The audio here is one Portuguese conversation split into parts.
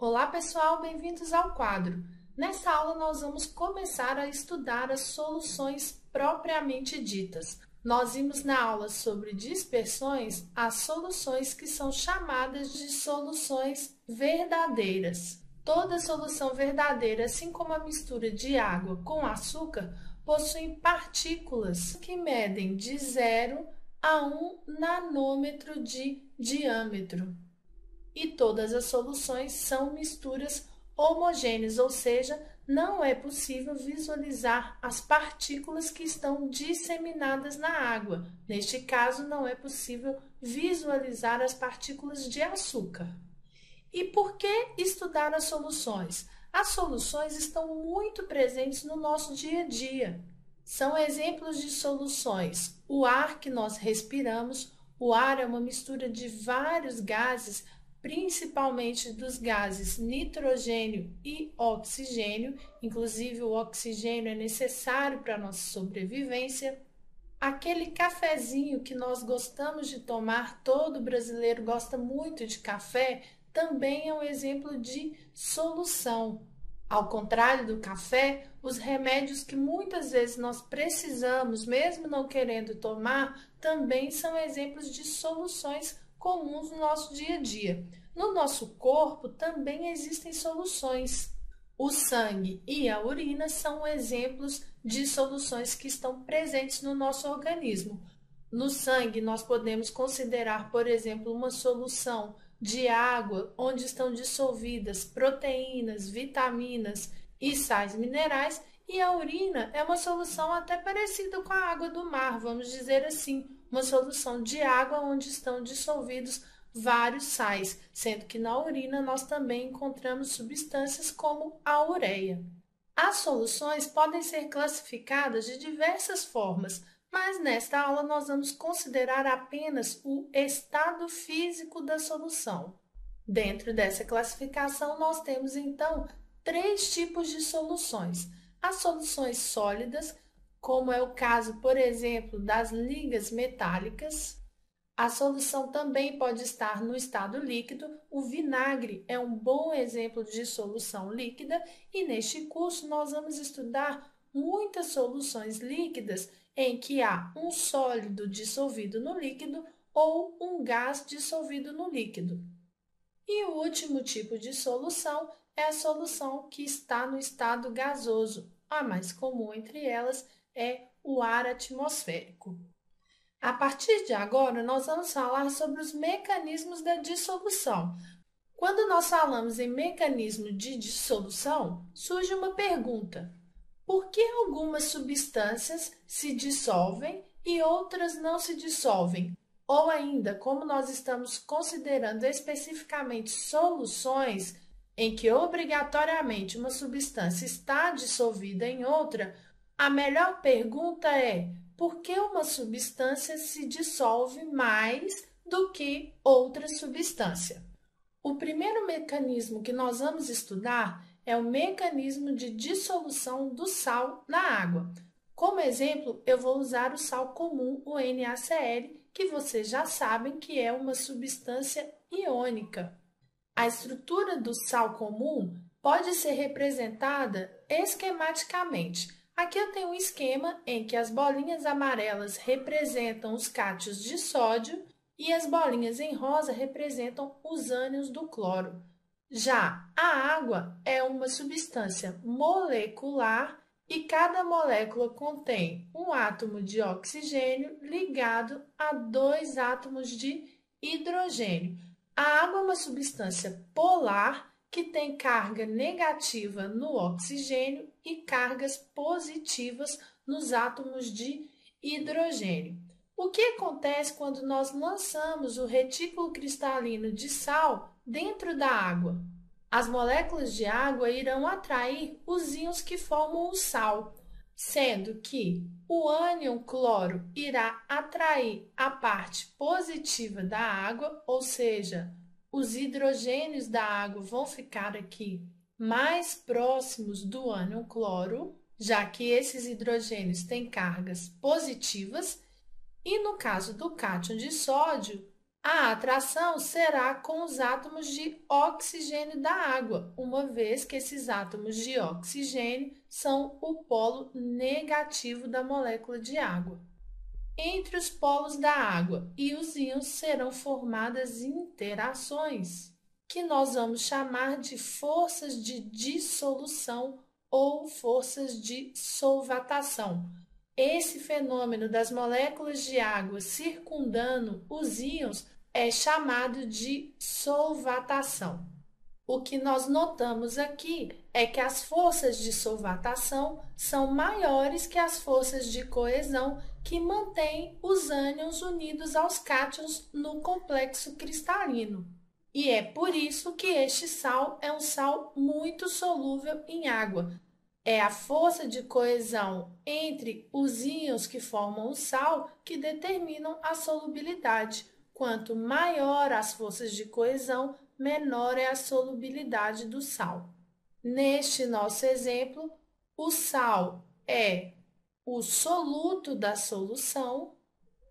Olá pessoal, bem-vindos ao quadro. Nesta aula nós vamos começar a estudar as soluções propriamente ditas. Nós vimos na aula sobre dispersões as soluções que são chamadas de soluções verdadeiras. Toda solução verdadeira, assim como a mistura de água com açúcar, possuem partículas que medem de 0 a 1 nanômetro de diâmetro. E todas as soluções são misturas homogêneas, ou seja, não é possível visualizar as partículas que estão disseminadas na água. Neste caso, não é possível visualizar as partículas de açúcar. E por que estudar as soluções? As soluções estão muito presentes no nosso dia a dia. São exemplos de soluções. O ar que nós respiramos, o ar é uma mistura de vários gases, principalmente dos gases nitrogênio e oxigênio, inclusive o oxigênio é necessário para a nossa sobrevivência. Aquele cafezinho que nós gostamos de tomar, todo brasileiro gosta muito de café, também é um exemplo de solução. Ao contrário do café, os remédios que muitas vezes nós precisamos, mesmo não querendo tomar, também são exemplos de soluções comuns no nosso dia a dia. No nosso corpo também existem soluções. O sangue e a urina são exemplos de soluções que estão presentes no nosso organismo. No sangue, nós podemos considerar, por exemplo, uma solução de água, onde estão dissolvidas proteínas, vitaminas e sais minerais, e a urina é uma solução até parecida com a água do mar, vamos dizer assim, uma solução de água onde estão dissolvidos vários sais, sendo que na urina nós também encontramos substâncias como a ureia. As soluções podem ser classificadas de diversas formas, mas nesta aula nós vamos considerar apenas o estado físico da solução. Dentro dessa classificação, nós temos então 3 tipos de soluções. As soluções sólidas, como é o caso, por exemplo, das ligas metálicas. A solução também pode estar no estado líquido. O vinagre é um bom exemplo de solução líquida e neste curso nós vamos estudar muitas soluções líquidas em que há um sólido dissolvido no líquido ou um gás dissolvido no líquido. E o último tipo de solução é a solução que está no estado gasoso. A mais comum entre elas é o ar atmosférico. A partir de agora, nós vamos falar sobre os mecanismos da dissolução. Quando nós falamos em mecanismo de dissolução, surge uma pergunta: por que algumas substâncias se dissolvem e outras não se dissolvem? Ou ainda, como nós estamos considerando especificamente soluções em que obrigatoriamente uma substância está dissolvida em outra, a melhor pergunta é: por que uma substância se dissolve mais do que outra substância? O primeiro mecanismo que nós vamos estudar é o mecanismo de dissolução do sal na água. Como exemplo, eu vou usar o sal comum, o NaCl, que vocês já sabem que é uma substância iônica. A estrutura do sal comum pode ser representada esquematicamente. Aqui eu tenho um esquema em que as bolinhas amarelas representam os cátions de sódio e as bolinhas em rosa representam os ânions do cloro. Já a água é uma substância molecular e cada molécula contém um átomo de oxigênio ligado a 2 átomos de hidrogênio. A água é uma substância polar que tem carga negativa no oxigênio e cargas positivas nos átomos de hidrogênio. O que acontece quando nós lançamos o retículo cristalino de sal dentro da água? As moléculas de água irão atrair os íons que formam o sal, sendo que o ânion cloro irá atrair a parte positiva da água, ou seja, os hidrogênios da água vão ficar aqui mais próximos do ânion cloro, já que esses hidrogênios têm cargas positivas, e no caso do cátion de sódio, A atração será com os átomos de oxigênio da água, uma vez que esses átomos de oxigênio são o polo negativo da molécula de água. Entre os polos da água e os íons serão formadas interações, que nós vamos chamar de forças de dissolução ou forças de solvatação. Esse fenômeno das moléculas de água circundando os íons é chamado de solvatação. O que nós notamos aqui é que as forças de solvatação são maiores que as forças de coesão que mantêm os ânions unidos aos cátions no complexo cristalino. E é por isso que este sal é um sal muito solúvel em água. É a força de coesão entre os íons que formam o sal que determinam a solubilidade. Quanto maior as forças de coesão, menor é a solubilidade do sal. Neste nosso exemplo, o sal é o soluto da solução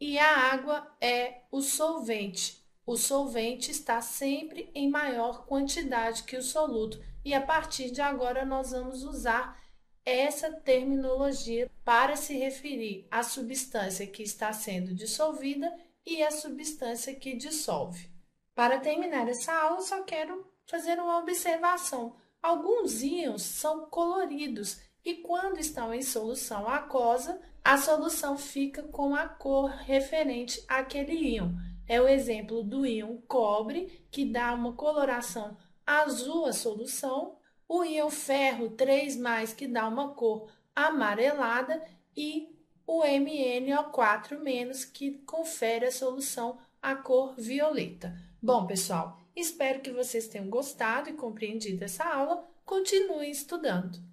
e a água é o solvente. O solvente está sempre em maior quantidade que o soluto, e a partir de agora nós vamos usar essa terminologia para se referir à substância que está sendo dissolvida e à substância que dissolve. Para terminar essa aula, só quero fazer uma observação. Alguns íons são coloridos e quando estão em solução aquosa, a solução fica com a cor referente àquele íon. É o exemplo do íon cobre, que dá uma coloração azul à solução, o íon ferro 3+, que dá uma cor amarelada, e o MnO4-, que confere à solução a cor violeta. Bom, pessoal, espero que vocês tenham gostado e compreendido essa aula. Continuem estudando!